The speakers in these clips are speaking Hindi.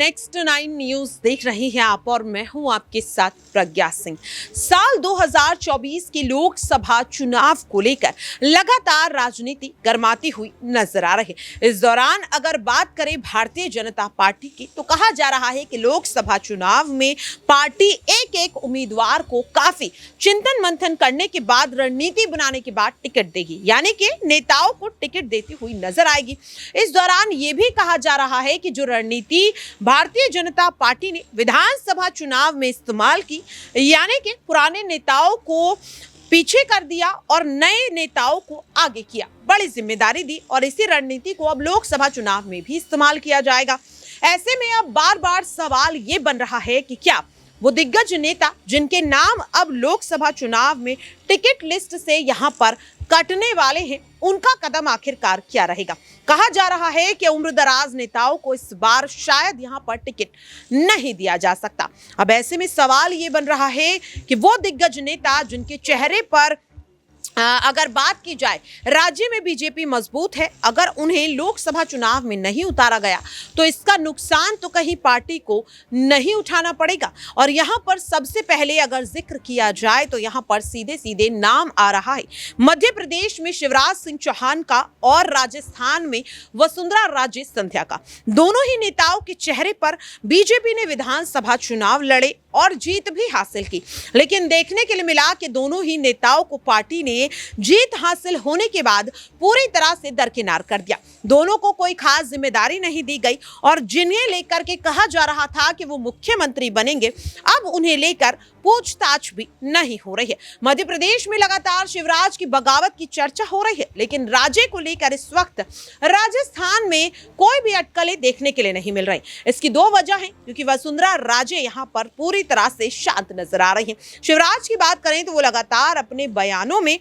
नेक्स्ट 9 न्यूज देख रहे हैं आप और मैं हूं आपके साथ प्रज्ञा सिंह। साल 2024 के लोकसभा चुनाव को लेकर लगातार राजनीति गर्माती हुई नजर आ रही है। इस दौरान अगर बात करें भारतीय जनता पार्टी की तो कहा जा रहा है कि लोकसभा चुनाव में पार्टी एक एक उम्मीदवार को काफी चिंतन मंथन करने के बाद रणनीति बनाने के बाद टिकट देगी, यानी कि नेताओं को टिकट देती हुई नजर आएगी। इस दौरान यह भी कहा जा रहा है कि जो रणनीति भारतीय जनता पार्टी ने विधानसभा चुनाव में इस्तेमाल की, यानी कि पुराने नेताओं को पीछे कर दिया और नए नेताओं को आगे किया, बड़ी जिम्मेदारी दी और इसी रणनीति को अब लोकसभा चुनाव में भी इस्तेमाल किया जाएगा। ऐसे में अब बार बार सवाल ये बन रहा है कि क्या वो दिग्गज नेता जिनके नाम अब लोकसभा चुनाव में टिकट लिस्ट से यहां पर कटने वाले हैं, उनका कदम आखिरकार क्या रहेगा। कहा जा रहा है कि उम्रदराज नेताओं को इस बार शायद यहां पर टिकट नहीं दिया जा सकता। अब ऐसे में सवाल ये बन रहा है कि वो दिग्गज नेता जिनके चेहरे पर अगर बात की जाए राज्य में बीजेपी मजबूत है, अगर उन्हें लोकसभा चुनाव में नहीं उतारा गया तो इसका नुकसान तो कहीं पार्टी को नहीं उठाना पड़ेगा। और यहां पर सबसे पहले अगर जिक्र किया जाए तो यहां पर सीधे सीधे नाम आ रहा है मध्य प्रदेश में शिवराज सिंह चौहान का और राजस्थान में वसुंधरा राजे सिंधिया का। दोनों ही नेताओं के चेहरे पर बीजेपी ने विधानसभा चुनाव लड़े और जीत भी हासिल की, लेकिन देखने के लिए मिला कि दोनों ही नेताओं को पार्टी ने जीत हासिल होने के बाद पूरी तरह से दरकिनार कर दिया। दोनों को कोई खास जिम्मेदारी नहीं दी गई और जिन्हें लेकर के कहा जा रहा था कि वो मुख्यमंत्री बनेंगे, अब उन्हें लेकर पूछताछ भी नहीं हो रही है। मध्य प्रदेश में लगातार शिवराज की बगावत की चर्चा हो रही है, लेकिन राजे को लेकर इस वक्त राजस्थान में कोई भी अटकलें देखने के लिए नहीं मिल रही। इसकी दो वजह है, क्योंकि वसुंधरा राजे यहां पर पूरी तरह से शांत नजर आ रही हैं। शिवराज की बात करें तो वो लगातार अपने बयानों में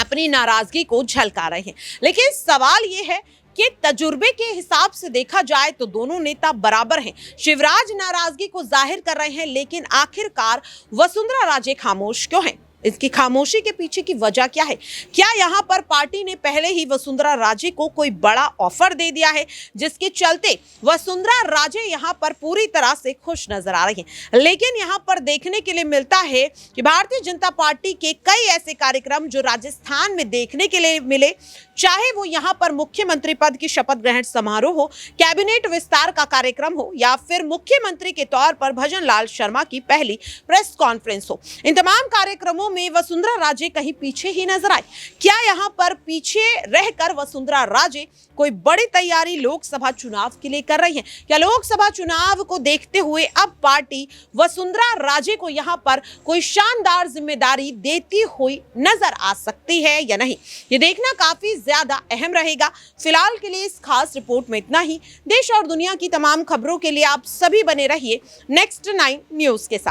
अपनी नाराजगी को झलका रहे हैं, लेकिन सवाल ये है कि तजुर्बे के हिसाब से देखा जाए तो दोनों नेता बराबर हैं। शिवराज नाराजगी को जाहिर कर रहे हैं, लेकिन आखिरकार वसुंधरा राजे खामोश क्यों हैं? इसकी खामोशी के पीछे की वजह क्या है? क्या यहाँ पर पार्टी ने पहले ही वसुंधरा राजे को कोई बड़ा ऑफर दे दिया है जिसके चलते वसुंधरा राजे यहाँ पर पूरी तरह से खुश नजर आ रही हैं? लेकिन यहाँ पर देखने के लिए मिलता है कि भारतीय जनता पार्टी के कई ऐसे कार्यक्रम जो राजस्थान में देखने के लिए मिले, चाहे वो यहाँ पर मुख्यमंत्री पद की शपथ ग्रहण समारोह हो, कैबिनेट विस्तार का कार्यक्रम हो या फिर मुख्यमंत्री के तौर पर भजन लाल शर्मा की पहली प्रेस कॉन्फ्रेंस हो, इन तमाम कार्यक्रमों में वसुंधरा राजे कहीं पीछे ही नजर आए। क्या यहाँ पर पीछे रहकर वसुंधरा राजे कोई बड़ी तैयारी लोकसभा चुनाव के लिए कर रही हैं? क्या लोकसभा चुनाव को देखते हुए अब पार्टी वसुंधरा राजे को यहाँ पर कोई शानदार जिम्मेदारी देती हुई नजर आ सकती है या नहीं? ये देखना काफी ज्यादा अहम रहेगा। फिलहाल के लिए इस खास रिपोर्ट में इतना ही। देश और दुनिया की तमाम खबरों के लिए आप सभी बने रहिए नेक्स्ट 9 न्यूज के साथ।